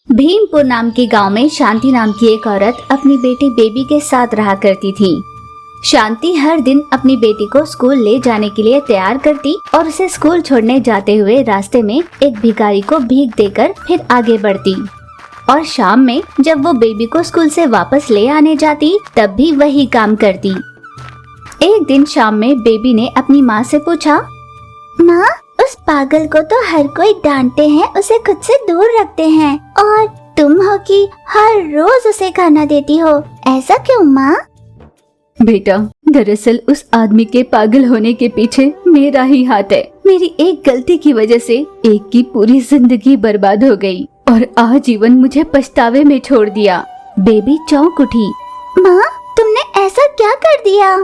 भीमपुर नाम के गांव में शांति नाम की एक औरत अपनी बेटी बेबी के साथ रहा करती थी। शांति हर दिन अपनी बेटी को स्कूल ले जाने के लिए तैयार करती और उसे स्कूल छोड़ने जाते हुए रास्ते में एक भिखारी को भीख देकर फिर आगे बढ़ती। और शाम में जब वो बेबी को स्कूल से वापस ले आने जाती तब भी वही काम करती। एक दिन शाम में बेबी ने अपनी माँ से पूछा, माँ, उस पागल को तो हर कोई डांटते हैं, उसे खुद से दूर रखते हैं, और तुम हो कि हर रोज उसे खाना देती हो, ऐसा क्यों माँ? बेटा, दरअसल उस आदमी के पागल होने के पीछे मेरा ही हाथ है। मेरी एक गलती की वजह से एक की पूरी जिंदगी बर्बाद हो गई और आजीवन मुझे पछतावे में छोड़ दिया। बेबी चौंक उठी। माँ, तुमने ऐसा क्या कर दिया?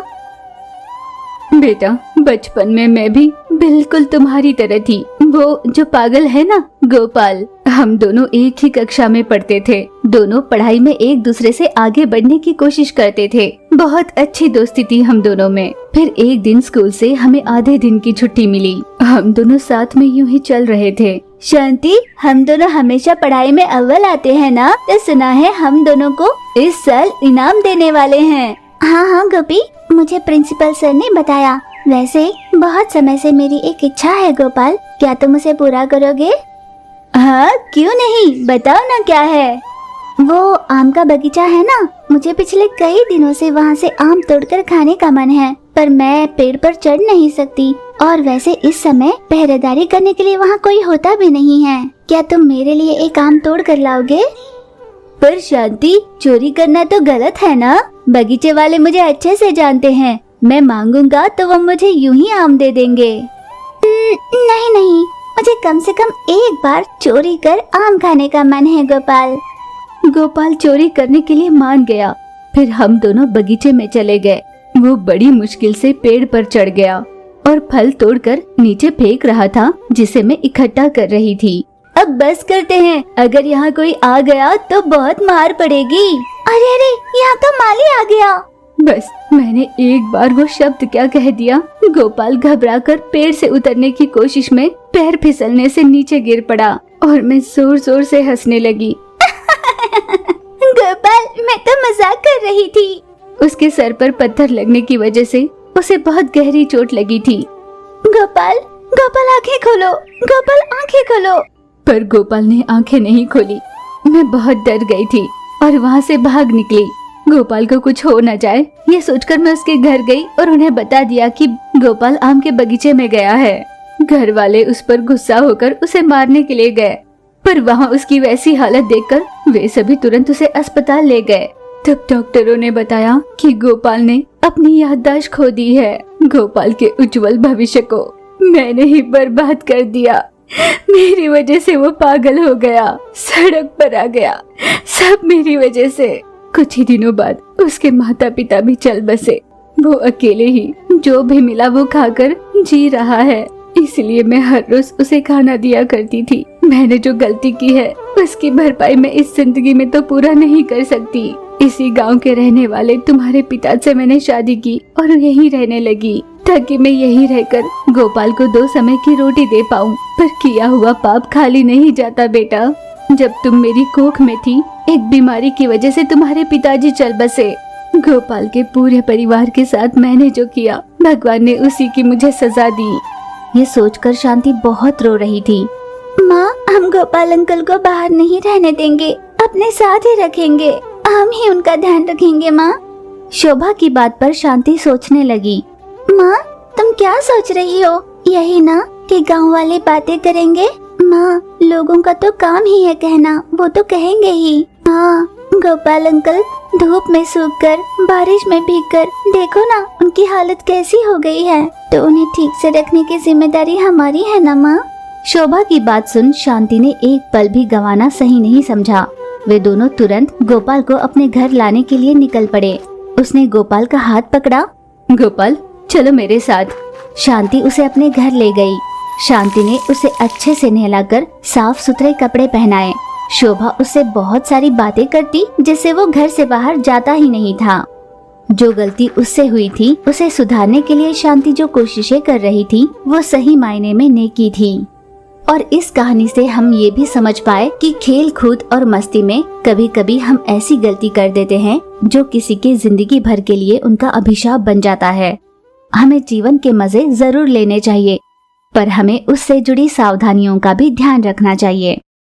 बेटा, बचपन में मैं भी बिल्कुल तुम्हारी तरह थी। वो जो पागल है ना, गोपाल, हम दोनों एक ही कक्षा में पढ़ते थे। दोनों पढ़ाई में एक दूसरे से आगे बढ़ने की कोशिश करते थे। बहुत अच्छी दोस्ती थी हम दोनों में। फिर एक दिन स्कूल से हमें आधे दिन की छुट्टी मिली। हम दोनों साथ में यूं ही चल रहे थे। शांति, हम दोनों हमेशा पढ़ाई में अव्वल आते हैं ना, तो सुना है हम दोनों को इस साल इनाम देने वाले हैं। हाँ हाँ गोपी, मुझे प्रिंसिपल सर ने बताया। वैसे बहुत समय से मेरी एक इच्छा है गोपाल, क्या तुम उसे पूरा करोगे? हाँ, क्यों नहीं, बताओ ना क्या है। वो आम का बगीचा है ना, मुझे पिछले कई दिनों से वहाँ से आम तोड़कर खाने का मन है, पर मैं पेड़ पर चढ़ नहीं सकती, और वैसे इस समय पहरेदारी करने के लिए वहाँ कोई होता भी नहीं है। क्या तुम मेरे लिए एक आम तोड़ कर लाओगे? पर शांति, चोरी करना तो गलत है ना। बगीचे वाले मुझे अच्छे से जानते हैं, मैं मांगूंगा तो वो मुझे यूं ही आम दे देंगे। नहीं नहीं, मुझे कम से कम एक बार चोरी कर आम खाने का मन है गोपाल। गोपाल चोरी करने के लिए मान गया। फिर हम दोनों बगीचे में चले गए। वो बड़ी मुश्किल से पेड़ पर चढ़ गया और फल तोड़कर नीचे फेंक रहा था, जिसे मैं इकट्ठा कर रही थी। अब बस करते हैं, अगर यहाँ कोई आ गया तो बहुत मार पड़ेगी। अरे अरे, यहाँ तो माली आ गया। बस मैंने एक बार वो शब्द क्या कह दिया, गोपाल घबराकर पेड़ से उतरने की कोशिश में पैर फिसलने से नीचे गिर पड़ा और मैं जोर जोर से हंसने लगी। गोपाल, मैं तो मजाक कर रही थी। उसके सर पर पत्थर लगने की वजह से उसे बहुत गहरी चोट लगी थी। गोपाल, गोपाल आंखें खोलो, गोपाल आंखें खोलो। पर गोपाल ने आंखें नहीं खोली। मैं बहुत डर गई थी और वहाँ से भाग निकली। गोपाल को कुछ हो न जाए ये सोचकर मैं उसके घर गई और उन्हें बता दिया कि गोपाल आम के बगीचे में गया है। घर वाले उस पर गुस्सा होकर उसे मारने के लिए गए, पर वहाँ उसकी वैसी हालत देखकर वे सभी तुरंत उसे अस्पताल ले गए। तब डॉक्टरों ने बताया कि गोपाल ने अपनी याददाश्त खो दी है। गोपाल के उज्जवल भविष्य को मैंने ही बर्बाद कर दिया। मेरी वजह से वो पागल हो गया, सड़क पर आ गया, सब मेरी वजह से। कुछ ही दिनों बाद उसके माता पिता भी चल बसे। वो अकेले ही जो भी मिला वो खाकर जी रहा है, इसलिए मैं हर रोज उसे खाना दिया करती थी। मैंने जो गलती की है उसकी भरपाई मैं इस जिंदगी में तो पूरा नहीं कर सकती। इसी गांव के रहने वाले तुम्हारे पिता से मैंने शादी की और यहीं रहने लगी, ताकि मैं यहीं रहकर गोपाल को 2 समय की रोटी दे पाऊं। पर किया हुआ पाप खाली नहीं जाता बेटा। जब तुम मेरी कोख में थी, एक बीमारी की वजह से तुम्हारे पिताजी चल बसे। गोपाल के पूरे परिवार के साथ मैंने जो किया, भगवान ने उसी की मुझे सजा दी। ये सोचकर शांति बहुत रो रही थी। माँ, हम गोपाल अंकल को बाहर नहीं रहने देंगे, अपने साथ ही रखेंगे, हम ही उनका ध्यान रखेंगे माँ। शोभा की बात पर शांति सोचने लगी। माँ, तुम क्या सोच रही हो? यही ना कि गांव वाले बातें करेंगे। माँ, लोगों का तो काम ही है कहना, वो तो कहेंगे ही। हाँ, गोपाल अंकल धूप में सूखकर, बारिश में भीगकर, देखो ना उनकी हालत कैसी हो गई है, तो उन्हें ठीक से रखने की जिम्मेदारी हमारी है ना माँ। शोभा की बात सुन शांति ने एक पल भी गंवाना सही नहीं समझा। वे दोनों तुरंत गोपाल को अपने घर लाने के लिए निकल पड़े। उसने गोपाल का हाथ पकड़ा। गोपाल, चलो मेरे साथ। शांति उसे अपने घर ले गई। शांति ने उसे अच्छे से नहलाकर साफ सुथरे कपड़े पहनाए। शोभा उससे बहुत सारी बातें करती, जिससे वो घर से बाहर जाता ही नहीं था। जो गलती उससे हुई थी उसे सुधारने के लिए शांति जो कोशिशें कर रही थी वो सही मायने में नेकी थी। और इस कहानी से हम ये भी समझ पाए कि खेल कूद और मस्ती में कभी कभी हम ऐसी गलती कर देते हैं जो किसी के जिंदगी भर के लिए उनका अभिशाप बन जाता है। हमें जीवन के मजे जरूर लेने चाहिए, पर हमें उससे जुड़ी सावधानियों का भी ध्यान रखना चाहिए।